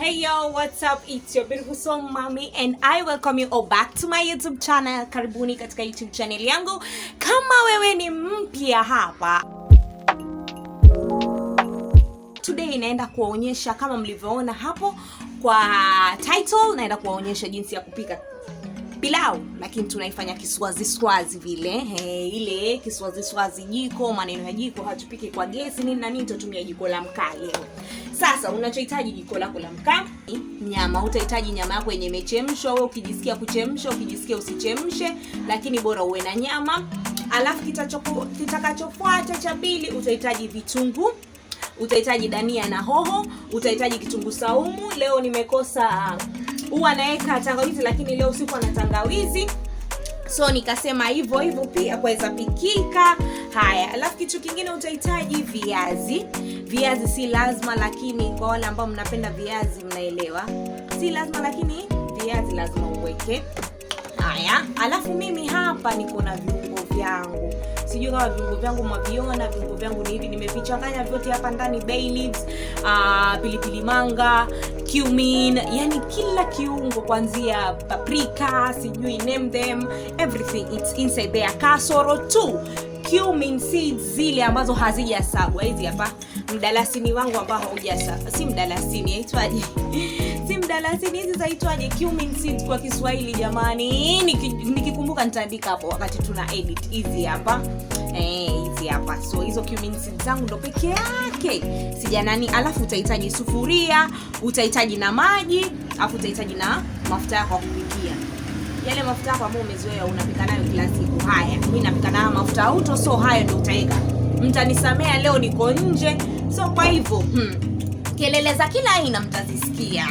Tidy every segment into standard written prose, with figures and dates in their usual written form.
Hey yo, what's up? It's your beautiful soul Mummie and I welcome you all back to my YouTube channel. Karibuni katika YouTube channel yangu. Kama wewe ni mpya hapa, today naenda kuwaonyesha, kama mlivyoona hapo kwa title, naenda kuwaonyesha jinsi ya kupika pilau, lakini tunaifanya Kiswazi vile. Ile Kiswazi jiko, maneno ya jiko, hatupiki kwa gesi nini na nini, tutumia jiko la mkaa leo. Sasa unachohitaji jiko lako la mkaa, nyama, utahitaji nyama yako yenye imechemshwa. Wewe ukijisikia kuchemsha, ukijisikia usichemshe, lakini bora uwe na nyama. Alafu kitakachofuata cha pili, utahitaji vitunguu, utahitaji dania na hoho, utahitaji kitunguu saumu. Leo nimekosa, huwa naweka tangawizi lakini leo siko na tangawizi, so nikasema hivyo pia kwaweza pikika. Haya, alafu kitu kingine utahitaji viazi. Viazi si lazima, lakini kwa wale ambao mnapenda viazi mnaelewa. Si lazima, lakini viazi lazima uweke. Haya, alafu mimi hapa niko na viungo vyangu. Sijui kama viungo vyangu mwaviona. Viungo vyangu ni hivi, nimevichanganya vyote hapa ndani: bay leaves, pilipili manga, cumin, yani kila kiungo kuanzia paprika, sijui name them, everything it's inside there. Kasoro tu cumin seeds zile ambazo hazijasagwa, hizi hapa. Mdalasini wangu ambao haujasagwa, si mdalasini, aitwaje? Si mdalasini, hizi zaitwaje? Cumin seeds kwa Kiswahili jamani. Nikikumbuka nitaandika hapo wakati tuna edit. Hizi hapa. Hizi hapa. So hizo cumin seeds zangu ndo peke yake. Sijanani. Alafu utahitaji sufuria, utahitaji na maji, alafu utahitaji na mafuta yako ya kupikia. Yale mafuta yako ambayo umezoea unapika nayo kila siku. Haya, mimi napika na mafuta auto, so hayo ndio utaweka. Mtanisamea leo niko nje. So kwa hivyo, kelele za kila aina mtazisikia.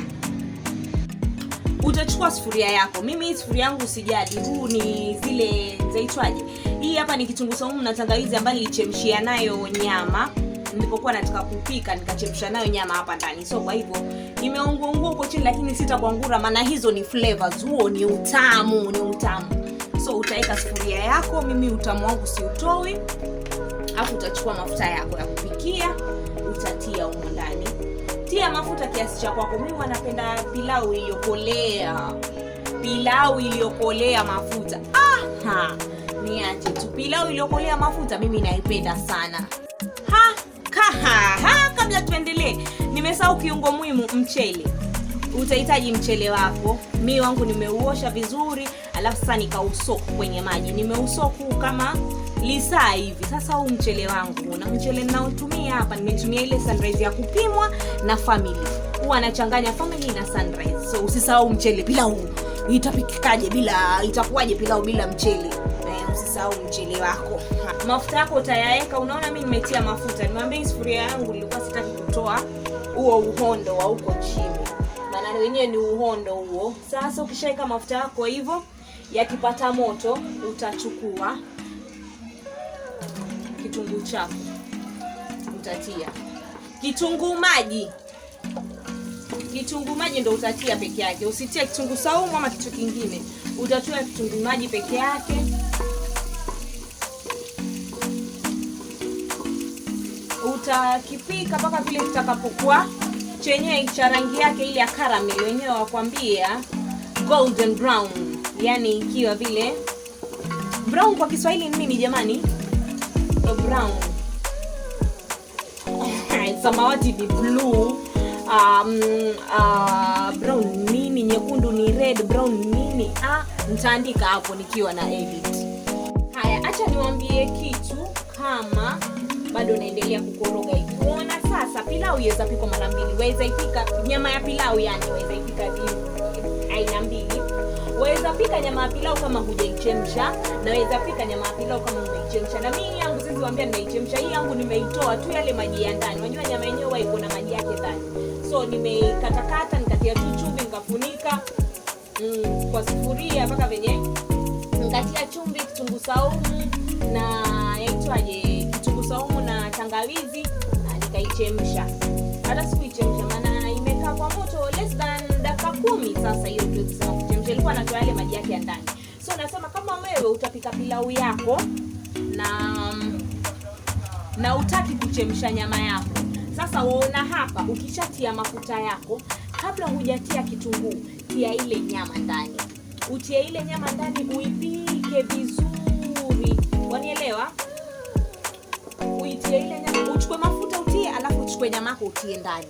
Utachukua sufuria yako. Mimi hii sufuria yangu sijadi. Huu ni zile zaitwaje? Hii hapa ni kitunguu saumu na tangawizi ambayo nilichemshia nayo nyama. Nilipokuwa nataka kupika nikachemsha nayo nyama hapa ndani. So kwa hivyo nimeungua huko chini, lakini sitakuangura maana hizo ni flavors. Huo ni utamu, So utaweka sufuria yako. Mimi utamu wangu si utoi. Alafu utachukua mafuta yako ya kupikia, utatia huko ndani. Tia mafuta kiasi cha kwako. Mimi wanapenda pilau iliyokolea mafuta. Niache tu pilau iliyokolea mafuta, mimi naipenda sana. Kabla tuendelee, nimesahau kiungo muhimu, mchele. Utahitaji mchele wako. Mimi wangu nimeuosha vizuri, alafu sasa nikausoku kwenye maji. Nimeusoku kama lisaa hivi. Sasa huu mchele wangu, na mchele ninaotumia hapa, nimetumia ile sunrise ya kupimwa na family. Huwa anachanganya family na sunrise. So usisahau mchele. Pilau itapikikaje itakuwaje pilau bila mchele? Usisahau mchele wako. Mafuta yako utayaweka. Unaona mimi nimetia mafuta. Nimwambia hii sufuria yangu nilikuwa sitaki kutoa huo uhondo wa huko chini, maana wenyewe ni uhondo huo. Sasa ukishaweka mafuta yako hivyo, yakipata moto, utachukua kitunguu chako, utatia kitunguu maji. Kitunguu maji ndio utatia peke yake. Usitie kitunguu saumu ama kitu kingine. Utatia kitunguu maji peke yake. Utakipika mpaka vile kitakapokuwa chenye cha rangi yake ile ya caramel, wenyewe wakwambia golden brown. Yani ikiwa vile brown kwa Kiswahili ni nini jamani? Brown. Samawati ni blue. Brown nini, nyekundu ni red, brown nini? Nitaandika hapo nikiwa na edit. Haya, acha niwaambie kitu kama bado naendelea kukoroga hivi. Unaona sasa pilau yaweza pika mara mbili. Waweza ipika nyama ya pilau, yani waweza ipika aina mbili. Waweza pika nyama ya pilau kama hujaichemsha, na waweza pika nyama ya pilau kama umeichemsha. Na mimi yangu sisi waambia nimeichemsha. Hii yangu nimeitoa tu yale maji ya ndani. Unajua nyama yenyewe huwa iko na maji yake ndani. So nimeikatakata, nikatia tu chumvi, nikafunika kwa sufuria mpaka venye nikatia chumvi, kitunguu saumu na yaitwaje, kitunguu saumu na tangawizi, na nikaichemsha. Hata sikuichemsha maana imekaa kwa moto less than dakika 10. Sasa hiyo ndio kusema kuchemsha, ilikuwa natoa yale maji yake ya ndani. So nasema kama wewe utapika pilau yako na utaki kuchemsha nyama yako, sasa waona hapa, ukishatia mafuta yako, kabla hujatia kitunguu, tia ile nyama ndani. Utie ile nyama ndani, uipike vizuri. Wanielewa? Uitie ile nyama, uchukue mafuta utie, alafu uchukue nyama yako utie ndani.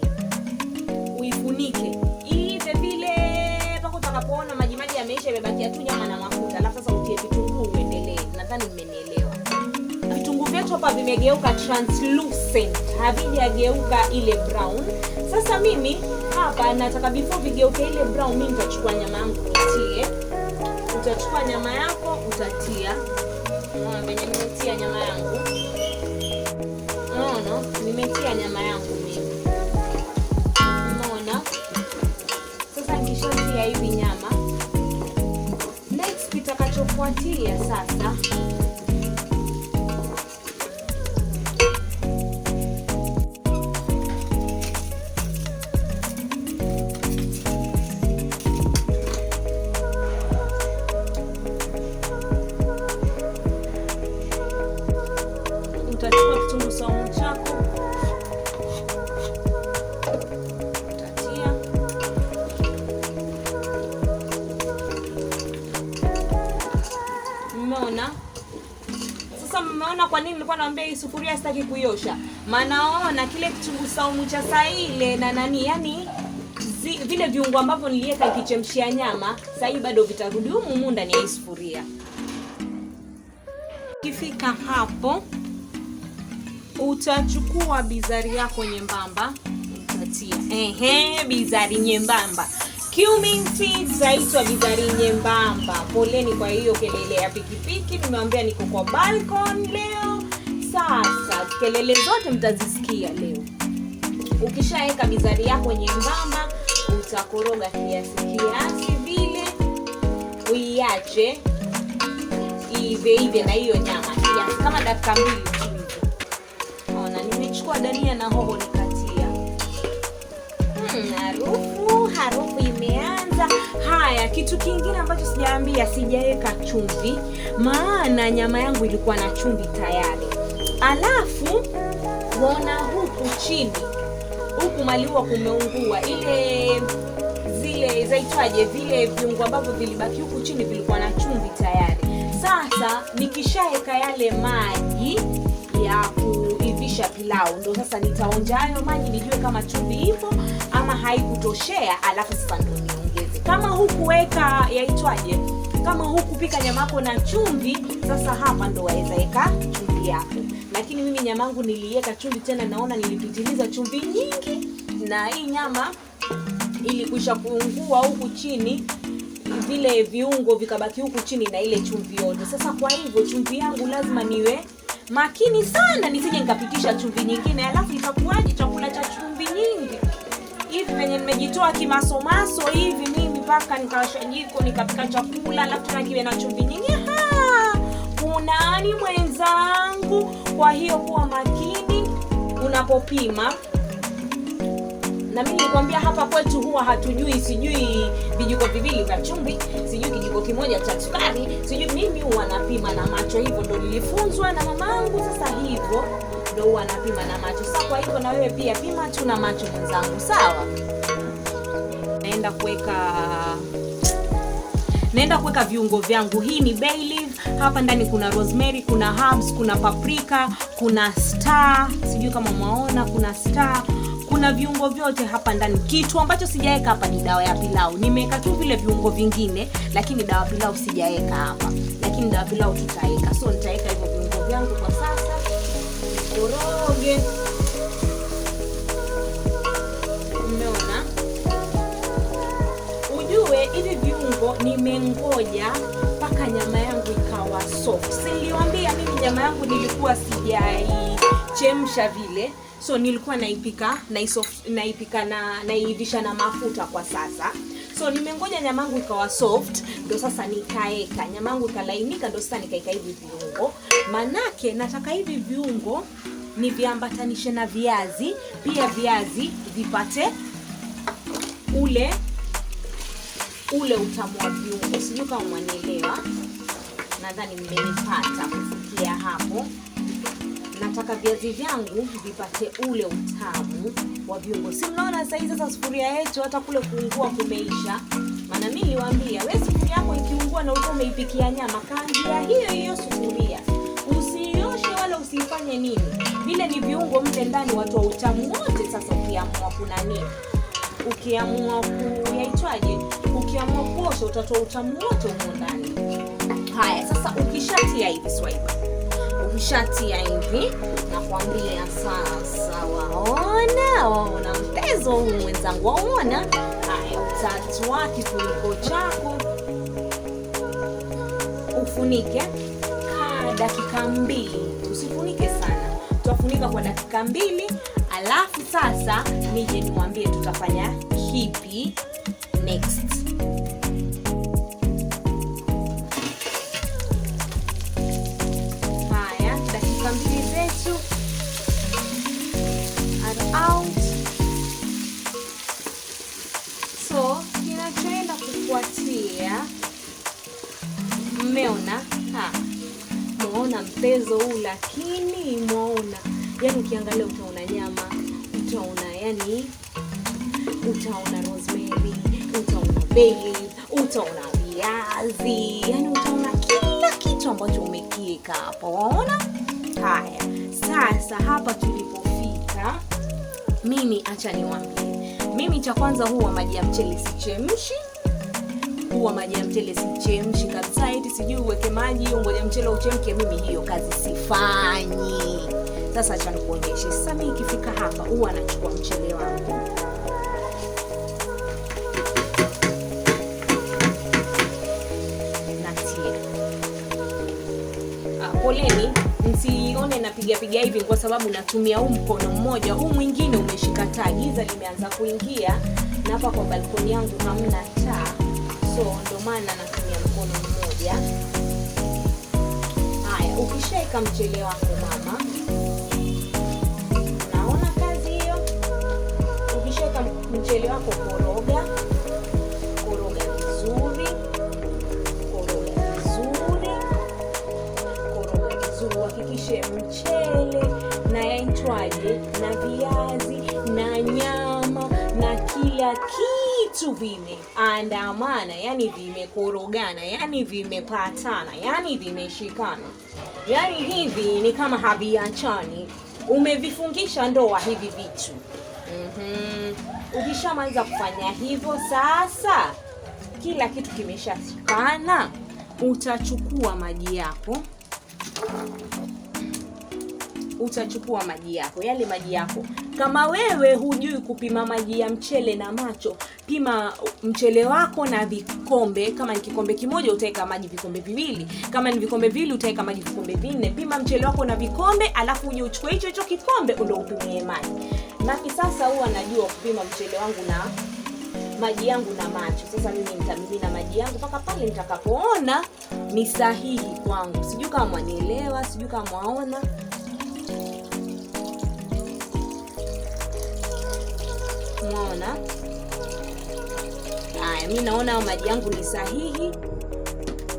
Uifunike. Iive vile mpaka utakapoona maji yameisha, imebakia tu nyama na mafuta. Alafu sasa utie vitunguu uendelee. Nadhani mmenielewa. Vitunguu vyetu hapa vimegeuka translucent, havijageuka ile brown. Sasa mimi hapa nataka before vigeuke ile brown, mimi nitachukua nyama yangu nitie. Utachukua nyama yako utatia. Venye nimetia nyama yangu. Nimetia nyama yangu mimi. Unaona? Sasa nikishatia hivi nyama, next kitakachofuatia sasa, utachukua kitunguu saumu chako utatia. Mmeona? Sasa mmeona kwa nini nilikuwa naambia hii sufuria sitaki kuiosha? Maana naona kile kitunguu saumu cha saa ile na nani, yani vile viungo ambavyo niliweka ikichemshia nyama, sasa hii bado vitarudi humu ndani ya sufuria. Kifika hapo, utachukua bizari yako nyembamba, utatia. Bizari nyembamba. Cumin seeds zaitwa bizari nyembamba. Poleni kwa hiyo kelele ya pikipiki, nimeambia niko kwa balcony leo. Sasa kelele zote mtazisikia leo. Ukishaweka bizari yako nyembamba, utakoroga kiasi vile, uiache ive na hiyo nyama kiasi kama dakika 2 tu. Ona, nimechukua dania na hoho nikatia. Harufu imeanza. Haya, kitu kingine ambacho sijaambia, sijaweka chumvi, maana nyama yangu ilikuwa na chumvi tayari. Alafu unaona huku chini, huku maliwa kumeungua, zile zaitwaje, vile viungo ambavyo vilibaki huku chini vilikuwa na chumvi tayari. Sasa nikishaweka yale maji ya kuivisha pilau, ndio sasa nitaonja hayo maji nijue kama chumvi ipo ama haikutoshea, alafu sasa ndio niongeze. Kama hukuweka yaitwaje, kama hukupika nyama yako na chumvi, sasa hapa ndo waweza weka chumvi yako. Lakini mimi nyama yangu niliweka chumvi, tena naona nilipitiliza chumvi nyingi, na hii nyama ilikwisha kuungua huku chini, vile viungo vikabaki huku chini na ile chumvi yote. Sasa kwa hivyo chumvi yangu lazima niwe makini sana, nisije nikapitisha chumvi nyingine, alafu itakuwaje chakula cha chumvi nyingi hivi venye nimejitoa kimasomaso hivi mimi mpaka nikawasha jiko nikapika chakula, alafu tena kiwe na chumvi nyingi. Unani mwenzangu? Kwa hiyo kuwa makini unapopima. Na mimi nilikwambia hapa kwetu huwa hatujui, sijui vijiko viwili vya chumvi, sijui kijiko kimoja cha sukari, sijui, mimi huwa napima na macho. Hivyo ndo nilifunzwa na mamangu, sasa hivyo ndo huwa napima na macho. Sasa kwa hivyo na wewe pia pima tu na macho mwenzangu, sawa? Naenda kuweka viungo vyangu. Hii ni bay leaf, hapa ndani kuna rosemary, kuna herbs, kuna paprika, kuna star, sijui kama mwaona, kuna star, kuna viungo vyote hapa ndani. Kitu ambacho sijaweka hapa ni dawa ya pilau. Nimeweka tu vile viungo vingine, lakini dawa ya pilau sijaweka hapa. Lakini dawa ya pilau tutaweka. So nitaweka hivyo viungo vyangu kwa sasa. Koroge. Umeona? Ujue hivi viungo nimengoja mpaka nyama yangu ikawa soft. Niliwaambia mimi nyama yangu nilikuwa sijaichemsha vile. So nilikuwa naipika naivisha na mafuta kwa sasa. So nimengoja nyama yangu ikawa soft, ndio sasa nikaeka. Nyama yangu ikalainika, ndio sasa nikaeka hivi viungo. Manake nataka hivi viungo ni viambatanishe na viazi, pia viazi vipate ule utamu wa viungo. Sijui kama mwanielewa. Nadhani mmenipata kufikia hapo. nataka viazi vyangu vipate ule utamu wa viungo. Si mnaona sasa hivi sasa sufuria yetu hata kule kuungua kumeisha. Maana mimi niliwaambia wewe sufuria yako ikiungua na ulikuwa umeipikia nyama, kaangia hiyo sufuria. Usioshe wala usifanye nini. Vile ni viungo mle ndani watu wa utamu wote. Sasa ukiamua kuna nini? Ukiamua kuyaitwaje? Ukiamua kuosha utatoa utamu wote huko ndani. Haya, sasa ukishatia hivi Swahili. Ukishatia hivi nakwambia sasa waona mtezo huu mwenzangu waona. Haya, utatoa kifuniko chako. Ufunike kwa dakika 2. Usifunike sana. Tutafunika kwa dakika 2, alafu sasa nije niwaambie tutafanya kipi next. Haya, dakika 2 zetu are out. So, kinachoenda kufuatia, mmeona? Mwaona mtezo huu, lakini mwaona, yani ukiangalia utaona nyama, utaona rosemary, utaona bay leaf, utaona viazi, yani utaona kila kitu ambacho umekieka hapa, waona? Haya, sasa hapa tulipofika, mimi acha niwaambie. Mimi cha kwanza huwa maji ya mchele sichemshi. Kabisa, eti sijui uweke maji ungoje mchele uchemke, mimi hiyo kazi sifanyi. Sasa acha nikuonyeshe. Sasa mimi ikifika hapa huwa nachukua mchele wangu. Natia. Poleni, msione napiga hivi kwa sababu natumia huu mkono mmoja, huu mwingine umeshika taa, giza limeanza kuingia na hapa kwa balkoni yangu hamna taa. So ndo maana natumia mkono mmoja. Haya, ukishaika mchele wako mama, unaona kazi hiyo? Ukishaika mchele wako koroga vizuri, hakikishe mchele na yaitwaje na viazi na nyama na kila kitu vimeandamana, yani vimekorogana, yani vimepatana, yani vimeshikana, yani hivi ni kama haviachani. Umevifungisha ndoa hivi vitu. Ukishamaliza kufanya hivyo, sasa kila kitu kimeshashikana, utachukua maji yako. Yale maji yako. Kama wewe hujui kupima maji ya mchele na macho, pima mchele wako na vikombe. Kama ni kikombe kimoja utaweka maji vikombe 2. Kama ni vikombe 2 utaweka maji vikombe 4. Pima mchele wako na vikombe, alafu uje uchukue hicho kikombe ndio upimie maji. Nami sasa huwa najua kupima mchele wangu na maji yangu na macho. Sasa mimi nitamimina maji yangu mpaka pale nitakapoona ni sahihi kwangu. Sijui kama mwanielewa, sijui kama mwaona. Mwaona? Haya, mimi naona maji yangu ni sahihi.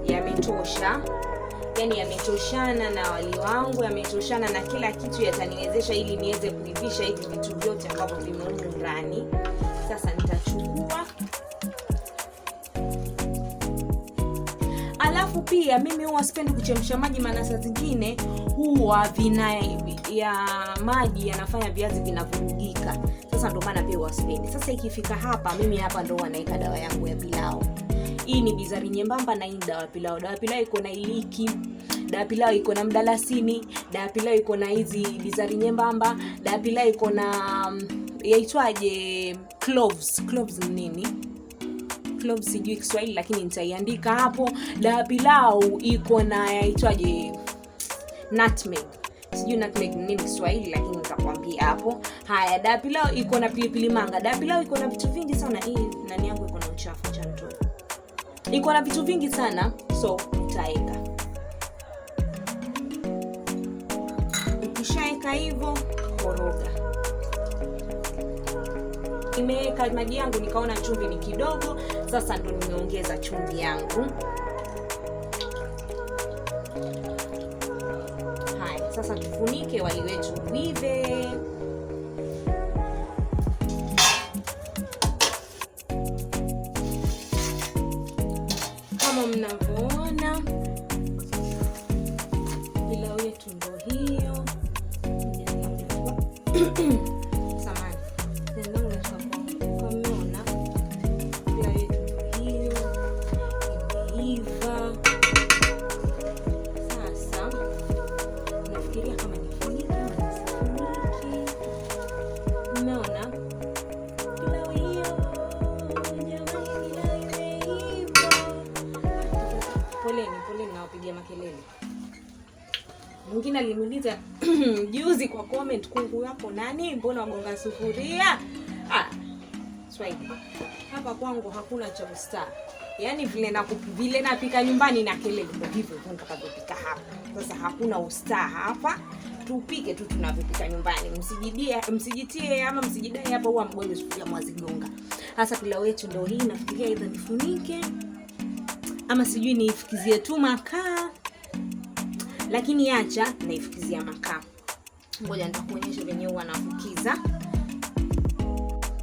Yametosha. Yani yametoshana na wali wangu, yametoshana na kila kitu, yataniwezesha ili niweze kuivisha hivi vitu vyote ambavyo vimeunga ndani. Sasa nitachukua. Alafu pia mimi huwa sipendi kuchemsha maji, maana saa zingine huwa maji yanafanya viazi vinavurugika. Sasa ndo maana pia huwa sipendi. Sasa ikifika hapa, mimi hapa ndo naweka dawa yangu ya pilau. Hii ni bizari nyembamba na hii dawa pilau. Dawa pilau iko na iliki, dawa pilau iko na mdalasini, dawa pilau iko na hizi bizari nyembamba, dawa pilau iko na yaitwaje cloves. Cloves ni nini? Cloves sijui Kiswahili, lakini nitaiandika hapo. Dawa pilau iko na yaitwaje nutmeg. Sijui nutmeg ni nini Kiswahili, lakini nitakwambia hapo. Haya, dawa pilau iko na pilipili manga. Dawa pilau iko na vitu vingi sana. Hii nani yangu iko na uchafu cha mtoto. Iko na vitu vingi sana, so nitaeka. Ukishaeka hivyo, koroga. Nimeweka maji yangu, nikaona chumvi ni kidogo, sasa ndo nimeongeza chumvi yangu. Haya, Sasa tufunike wali wetu uive. Kama mnavyoona pilau yetu ndio hiyo. Samahani. Mmeona pilau yetu ndio hiyo. Imeiva. Sasa nafikiria kama nifunike ama nisifunike. Mmeona pilau hiyo. Jamani, pilau imeiva. Poleni nawapigia makelele. Mwingine aliniuliza juzi kwa comment, kungu yako nani? Mbona wagonga sufuria? Swahili. Hapa kwangu hakuna cha ustaa. Yaani vile napika nyumbani na kelele ndio hivyo nitakavyopika hapa. Sasa hakuna ustaa hapa. Tupike tu tunavyopika nyumbani. Msijitie ama msijidai hapa huwa mgonje sufuria mwazigonga. Sasa pilau yetu ndio hii, nafikiria either nifunike ama sijui niifikizie tu makaa. Lakini acha naifukizia makaa. Ngoja nitakuonyesha venye huwa nafukiza.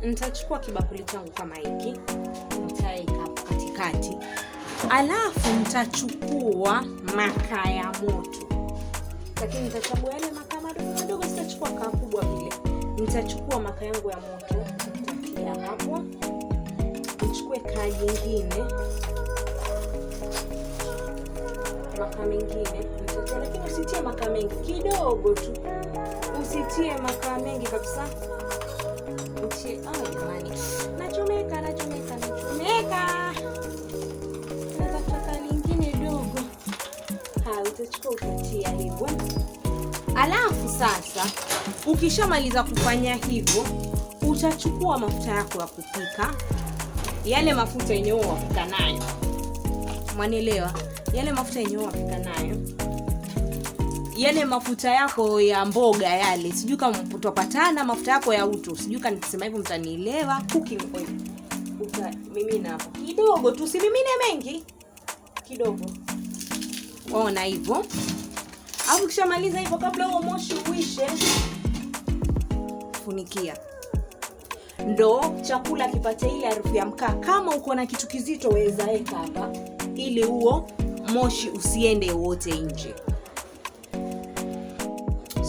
Nitachukua kibakuli changu kama hiki, nitaweka hapo katikati. Alafu nitachukua makaa ya moto. Lakini nitachagua yale makaa madogo, sitachukua kaa kubwa vile. Nitachukua makaa yangu ya moto, nitatia hapo. Nichukue kaa jingine. Makaa mengine nitatia, lakini usitie makaa mengi, kidogo tu. Usitie makaa mengi kabisa. Utie, jamani. Nachomeka. Nataka lingine dogo. Utachukua utatia hivyo. Alafu sasa ukishamaliza kufanya hivyo, utachukua mafuta yako ya kupika. Yale mafuta yenyewe wapika nayo. Mwanielewa? Yale mafuta yenyewe wapika nayo. Yale mafuta yako ya mboga yale. Sijui kama mtapatana mafuta yako ya uto. Sijui kama nikisema hivyo mtanielewa. Cooking oil. Utamimina hapo kidogo tu, usimimine mengi. Kidogo. Waona hivyo? Alafu kishamaliza hivyo, kabla huo moshi uishe, funikia. Ndo chakula kipate ile harufu ya mkaa. Kama uko na kitu kizito weza weka hapa ili huo moshi usiende wote nje.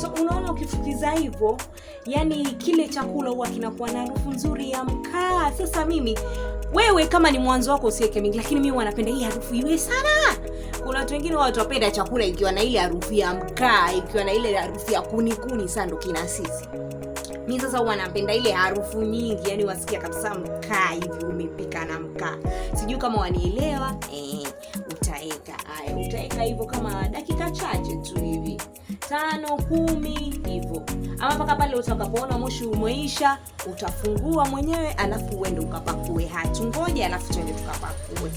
So unaona ukifukiza hivyo, yani kile chakula huwa kinakuwa na harufu nzuri ya mkaa. Sasa wewe kama ni mwanzo wako usiweke mingi, lakini mimi wanapenda hii harufu iwe sana. Kuna watu wengine watu wapenda chakula ikiwa na ile harufu ya mkaa, ikiwa na ile harufu ya kuni sana, ndo kina sisi. Mimi sasa huwa napenda ile harufu nyingi, yani wasikia kabisa mkaa hivi umepika na mkaa. Sijui kama wanielewa. Utaeka hivyo kama dakika chache tu hivi. 5-10 hivyo. Ama mpaka pale utakapoona moshi umeisha, utafungua mwenyewe alafu uende ukapakue. Ngoja alafu tuende tukapakue.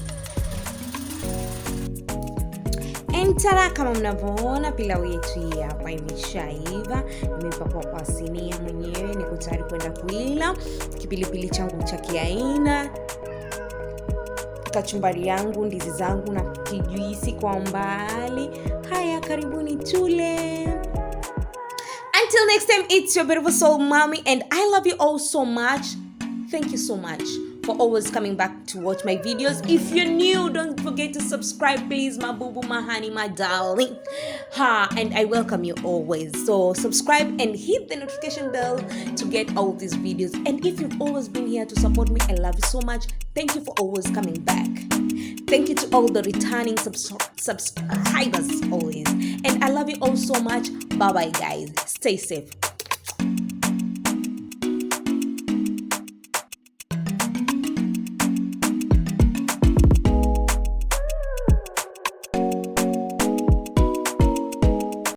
Entara, kama mnavyoona pilau yetu hii hapa imeshaiva. Nimepakua kwa sinia mwenyewe, niko tayari kwenda kuila. Kipilipili changu cha kiaina, kachumbari yangu, ndizi zangu na kijuisi kwa mbali. Haya, karibuni tule. Until next time, it's your beautiful soul Mummie, and I love you all so much. Thank you so much for always coming back to watch my videos. If you're new, don't forget to subscribe, please, my boo boo, my honey, my darling. And I welcome you always. So subscribe and hit the notification bell to get all these videos. And if you've always been here to support me, I love you so much. Thank you for always coming back. Thank you to all the returning subscribers always. And I love you all so much. Bye bye guys. Stay safe.